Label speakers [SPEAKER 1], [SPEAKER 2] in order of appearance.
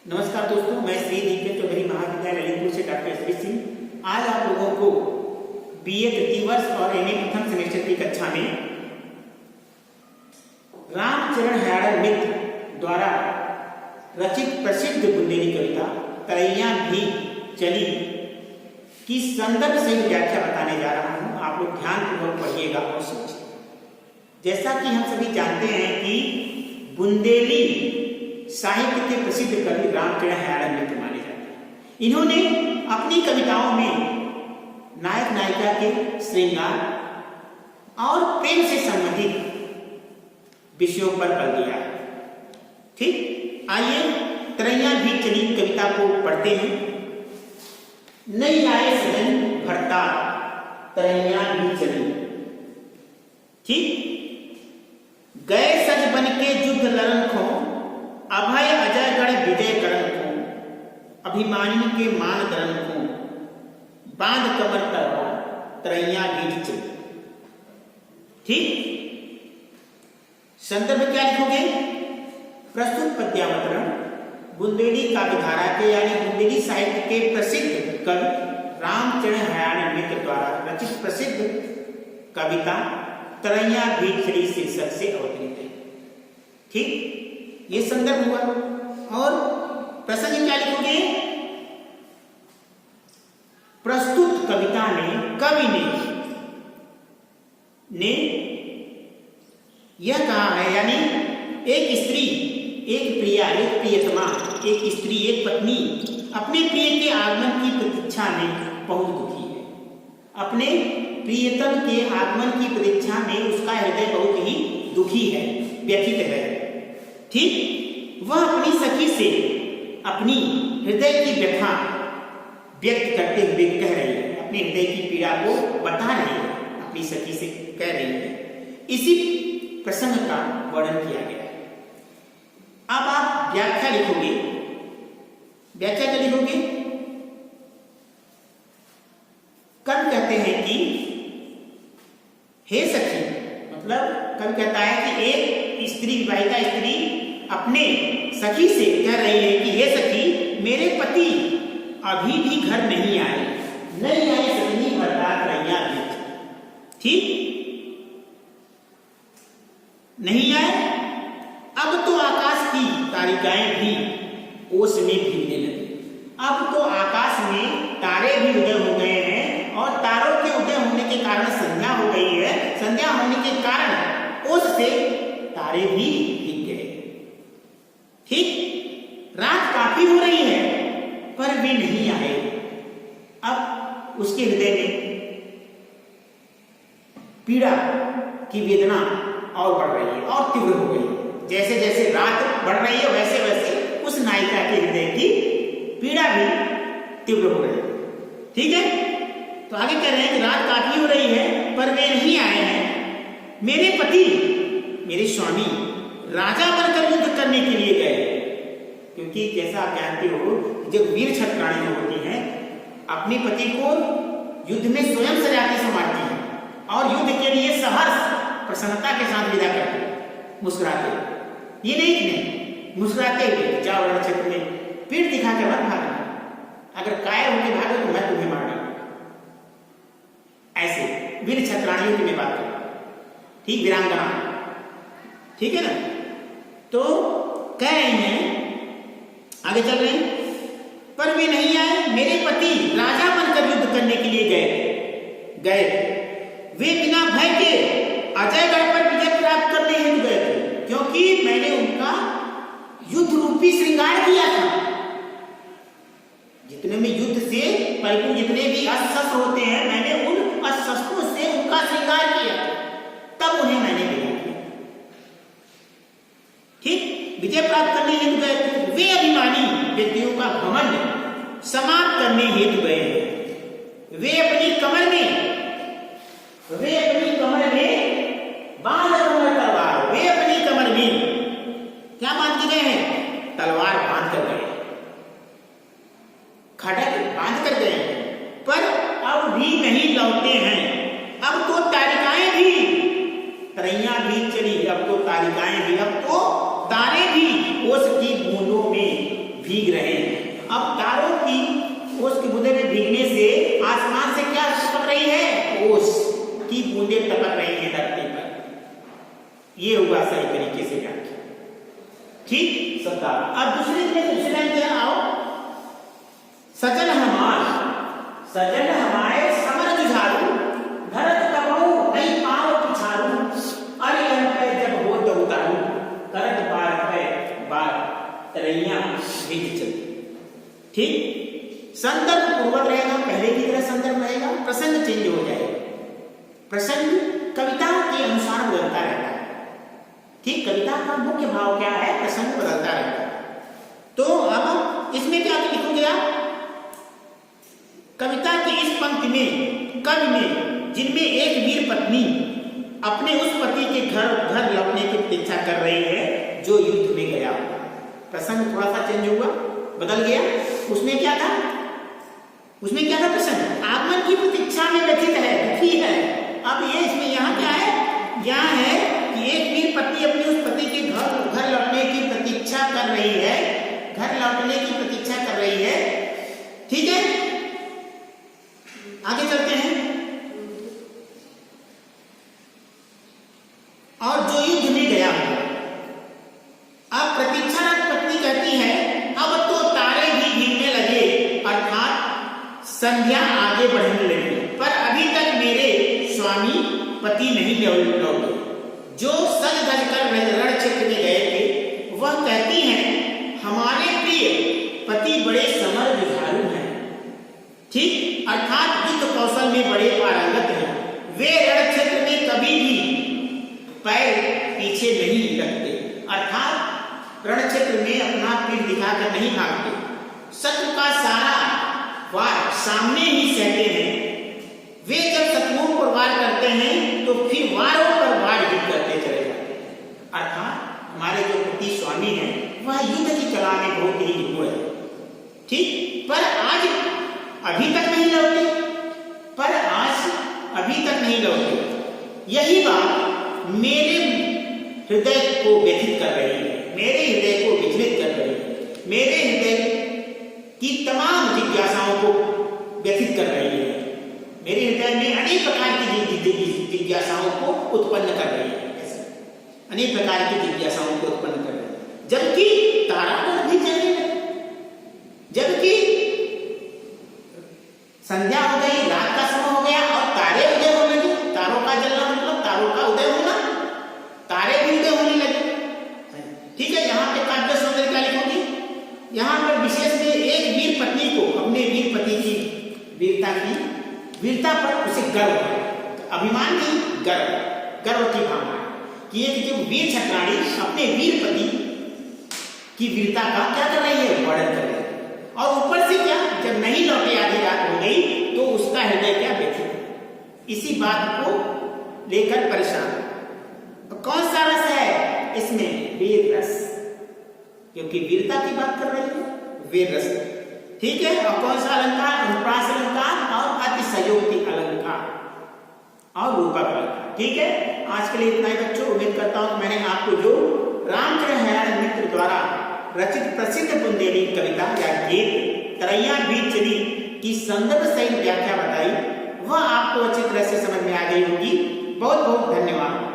[SPEAKER 1] नमस्कार दोस्तों, मैं श्री दीपक चौधरी महाविद्यालय ललितपुर से डॉक्टर श्री सिंह आज आप लोगों को बीए तृतीय वर्ष और एमए प्रथम सेमेस्टर की कक्षा में रामचरण हयाड़र मित्र द्वारा रचित प्रसिद्ध बुंदेली कविता तरैया भी चली की संदर्भ से व्याख्या बताने जा रहा हूं। आप लोग ध्यानपूर्वक पढ़िएगा और समझिए। जैसा कि हम सभी जानते हैं कि बुंदेली साहित्य के प्रसिद्ध कवि रामचरण हयाड़र मित्र माने जाते हैं। इन्होंने अपनी कविताओं में नायक नायिका के श्रृंगार और प्रेम से संबंधित विषयों पर बल दिया है। ठीक, आइए तरैया भी चली कविता को पढ़ते हैं। नहीं आए सजन भरता तरैया भी चली। ठीक, गए सज बन के युद्ध लड़न को अभय अजय गण विजय करण को अभिमानी के मान दरन को बांध कमर तलवार तरैया बीच चली। ठीक, संदर्भ क्या लिखोगे? प्रस्तुत पद्यावतरण बुंदेली काव्यधारा के यानी बुंदेली साहित्य के प्रसिद्ध कवि रामचरण हयाड़र मित्र द्वारा रचित प्रसिद्ध कविता तरैया भी चली शीर्षक से अवतरित है। ठीक, ये संदर्भ हुआ। और प्रसंग क्या लिखोगे? प्रस्तुत कविता में कवि ने यह कहा है, यानी एक स्त्री, एक प्रिया, एक प्रियतमा, एक स्त्री, एक पत्नी अपने प्रिय के आगमन की प्रतीक्षा में बहुत दुखी है। अपने प्रियतम के आगमन की प्रतीक्षा में उसका हृदय बहुत ही दुखी है, व्यथित है। ठीक, वह अपनी सखी से अपनी हृदय की व्यथा व्यक्त करते हुए कह रही है, अपने हृदय की पीड़ा को बता रही है, अपनी सखी से कह रही है। इसी प्रसंग का वर्णन किया गया है। अब आप व्याख्या लिखोगे। व्याख्या क्या लिखोगे? कवि कहते हैं कि हे सखी, मतलब कवि कहता है कि एक स्त्री, विवाहिता स्त्री अपने सखी से कह रही है कि हे सखी, मेरे पति अभी भी घर नहीं आए। नहीं आए सजनी भरता तरैया बीच। ठीक, नहीं आए। अब तो आकाश की तारिकाएं भी ओस में भीगने लगी। अब तो आकाश में तारे भी उदय हो गए हैं और तारों के उदय होने के कारण संध्या हो गई है। संध्या होने के कारण ओस से तारे भी भीग गए। ठीक, रात काफी हो रही है पर वे नहीं आए। अब उसके हृदय में पीड़ा की वेदना और बढ़ रही है और तीव्र हो गई। जैसे जैसे रात बढ़ रही है वैसे वैसे उस नायिका के हृदय की पीड़ा भी तीव्र हो रही है। ठीक है, तो आगे कह रहे हैं कि रात काफी हो रही है पर वे नहीं आए हैं। मेरे पति, मेरे स्वामी राजा बनकर युद्ध करने के लिए गए। क्योंकि जैसा आप जानते हो, जब वीर छत्ररानियां होती हैं अपने पति को युद्ध में स्वयं सजा के संवारती हैं और युद्ध के लिए सहर्ष प्रसन्नता के साथ विदा करते हैं, मुस्कुराते। ये नहीं कि नहीं, मुस्कुराते हुए जाओ रण क्षेत्र में पीठ दिखाकर मत भागना, अगर कायर होकर भागो तो मैं तुम्हें मार डालूंगा। ऐसे वीर छत्ररानियों की मैं बात कर रहा हूं। ठीक, वीरांगना। ठीक है ना? तो कह रही हैं, आगे चल रहे हैं, पर वे नहीं आए। मेरे पति राजा बनकर युद्ध करने के लिए गए। वे बिना भय के अजयगढ़ पर विजय प्राप्त करने हेतु गए थे, क्योंकि मैंने उनका युद्ध रूपी श्रृंगार किया था। जितने में युद्ध से परिपूर्ण जितने भी अस्त्र होते हैं, मैंने उन अस्त्रों से उनका श्रृंगार किया, तब उन्हें मैंने विजय किया। ठीक, विजय प्राप्त करने हेतु गए थे। वे अभिमानी व्यक्तियों का घमंड समाप्त करने हेतु गए हैं। वे अपनी कमर में बांध कर तलवार, वे अपनी कमर में क्या बांध के गए हैं? तलवार बांध कर गए, खड़ग बांध कर गए, पर अब भी नहीं लौटे हैं। अब तो तारिकाएं भी, तरैया भी चली, अब तो तारिकाएं भी, अब तो तारे भी ओस की बूंदों में भीग रहे हैं। अब तारों की ओस की बूंदे में भीगने से आसमान से क्या टपक रही है? ओस की बूंदे टपक रही है धरती पर। ये हुआ सही तरीके से व्याख्या। ठीक सबका। अब दूसरी लाइन क्या आओ, सजल हमारे समर जुझारू धरत कबहू नहीं पाओ पिछारू अरे पे जब हो तो उतारू करत पार है बार तरैया भीग चली। ठीक, संदर्भ पूर्वक रहेगा, पहले की तरह संदर्भ रहेगा, प्रसंग चेंज हो जाएगा, प्रसंग कविता के अनुसार बदलता रहता है। ठीक, कविता का मुख्य भाव क्या है? प्रसंग बदलता रहता है। तो अब इसमें क्या लिखोगे आप? कविता की इस पंक्ति में कवि ने जिनमें एक वीर पत्नी अपने उस पति के घर लौटने की प्रतीक्षा कर रही है जो युद्ध में गया। प्रसंग थोड़ा सा चेंज हुआ, बदल गया। उसमें क्या था? प्रसंग आगमन की प्रतीक्षा में व्यथित है, दुखी है। अब ये इसमें यहाँ क्या है? यहाँ है कि एक वीर पत्नी अपने उस पति के घर लौटने की प्रतीक्षा कर रही है, ठीक है। आगे चलते हैं। और जो युद्ध में गया, अब प्रतीक्षारत पत्नी कहती है अब तो तारे भी गिरने लगे, अर्थात संध्या आगे बढ़ने लगी, पर अभी तक मेरे स्वामी पति नहीं लौटे। जो सज धज कर रण क्षेत्र में गए थे वह कहती हैं हमारे प्रिय पति बड़े समर जुझारू हैं। ठीक, अर्थात युद्ध कौशल में बड़े पारंगत हैं। वे रण क्षेत्र में कभी भी पैर पीछे नहीं रखते, अर्थात रण क्षेत्र में अपना पीठ दिखाकर नहीं भागते। शत्रु का सारा वार सामने ही सहते हैं। वे जब शत्रुओं पर वार करते हैं तो फिर वारों पर वार ही करते चले जाते हैं। अर्थात हमारे जो पति स्वामी हैं वह युद्ध की कला में बहुत ही निपुण है। ठीक, पर आज अभी तक नहीं लौटे। यही बात मेरे हृदय को व्यथित कर रही है, मेरे हृदय को विचलित कर रही है, मेरे हृदय की तमाम जिज्ञासाओं को व्यथित कर रही है, मेरे हृदय में अनेक प्रकार की जिज्ञासाओं को उत्पन्न कर रही है, अनेक प्रकार की जिज्ञासाओं को उत्पन्न कर रही है। जबकि तारागण भी चलने लगे, जबकि संध्या हो गई, रात का समय हो गया और तारे उदय होने लगे। तारों का जलना मतलब तारों का उदय होना, तारे भी उदय होने लगे। ठीक है, यहाँ पे काव्य सौंदर्य क्या लिखोगे? यहाँ पर विशेष में एक वीर पत्नी को अपने वीर पति की वीरता पर उसे गर्व है, अभिमान नहीं, गर्व की भावना कि एक जो वीर छत्राणी अपने वीर पति की वीरता का क्या कर रही है? वर्णन कर रही है। और ऊपर से क्या, जब नहीं लौटे, आधी रात हो गई तो उसका हृदय क्या व्यथित, इसी बात को लेकर परेशान। तो कौन सा रस है इसमें? वीर रस, क्योंकि वीरता की बात कर रही है, वीर रस। ठीक है, और कौन सा अलंकार? अनुप्रास अलंकार और अतिशयोक्ति अलंकार और रूपक अलंकार। ठीक है, आज के लिए इतना ही बच्चों। उम्मीद करता हूं मैंने आपको जो रामचरण हैरान मित्र द्वारा रचित प्रसिद्ध बुंदेली कविता या गीत तरैया बीच चली की संदर्भ सहित व्याख्या बताई, वह आपको अच्छी तरह से समझ में आ गई होगी। बहुत बहुत धन्यवाद।